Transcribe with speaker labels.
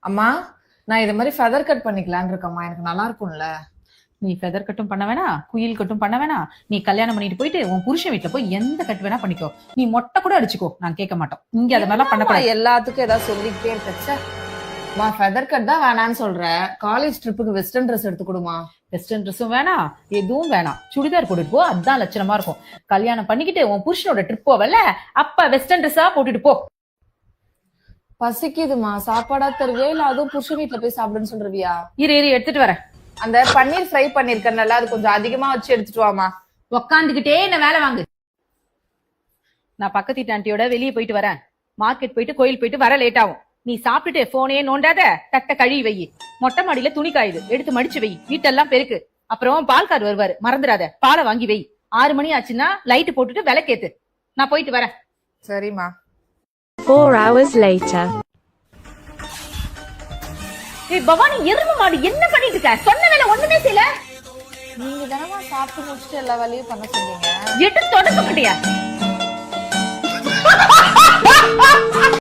Speaker 1: அம்மா, நான் இது மாதிரி ஃபெதர் கட் பண்ணிக்கலான்னு இருக்கேம்மா. எனக்கு நல்லா இருக்கும்ல?
Speaker 2: நீ ஃபெதர் கட்டும் பண்ண வேணாம், குயில் கட்டும் பண்ண வேணாம். நீ கல்யாணம் பண்ணிட்டு போயிட்டு உன் புருஷன் வீட்டுல போய் எந்த கட் வேணா பண்ணிக்கோ. நீ மொட்டை கூட அடிச்சுக்கோ, நான் கேட்க மாட்டோம். இங்க அது மாதிரிலாம் பண்ணக்கூடாது.
Speaker 1: எல்லாத்துக்கும் ஏதாவது சொல்லிக்கிட்டே இருக்கச்ச. மா ஃபெதர் கட் தான் வேணான்னு சொல்றேன். காலேஜ் ட்ரிப்புக்கு வெஸ்டர்ன் ட்ரெஸ் எடுத்து கொடுமா.
Speaker 2: வெஸ்டர்ன் ட்ரெஸ்ஸும் வேணாம், எதுவும் வேணாம். சுடிதார் போட்டுட்டு போ, அதான் லட்சணமா இருக்கும். கல்யாணம் பண்ணிக்கிட்டு உன் புருஷனோட ட்ரிப் போவல, அப்ப வெஸ்டர்ன் ட்ரெஸ்ஸா போட்டுட்டு போ.
Speaker 1: பசிக்குதுமா, சாப்பாடா தருவியா இல்ல அதுவும் புருஷன் வீட்டுல போய் சாப்பிடுன்னு சொல்றவியா?
Speaker 2: இரு இரு எடுத்துட்டு வரேன்.
Speaker 1: அந்த பன்னீர் ஃப்ரை பண்ணிருக்கேன்ல, அது கொஞ்சம் அதிகமா வச்சு எடுத்துட்டு வாமா.
Speaker 2: உக்காந்துகிட்டே என்ன வேலை வாங்கு. நான் பக்கத்து வீட்டு ஆண்டியோட வெளியே போயிட்டு வரேன். மார்க்கெட் போயிட்டு கோயில் போயிட்டு வர லேட் ஆகும். நீ சாப்பிட்டுட்டு போனே நோண்டாத, தட்டை கழுவி வை. மொட்டை மாடியில துணி காயுது, எடுத்து மடிச்சு வை. வீட்டெல்லாம் பெருக்கு. அப்புறம் பால்கார் வருவாரு, மறந்துடாத, பாலை வாங்கி வை. 6 மணி ஆச்சுன்னா லைட் போட்டுட்டு விளக்கேத்து. நான் போயிட்டு வரேன்.
Speaker 1: சரிம்மா.
Speaker 3: 4 hours later.
Speaker 2: ஏய் பவானி, எருமை மாடு என்ன பண்ணிட்டு இருக்க? சொன்ன வேலை ஒண்ணுமே செய்யல.
Speaker 1: நீங்க தானமா சாப்பிட்டு முடிச்சுட்டு எல்லா வேலையும் பண்ண சொன்னீங்க.
Speaker 2: எட்டு தொடக்க மாட்டியா?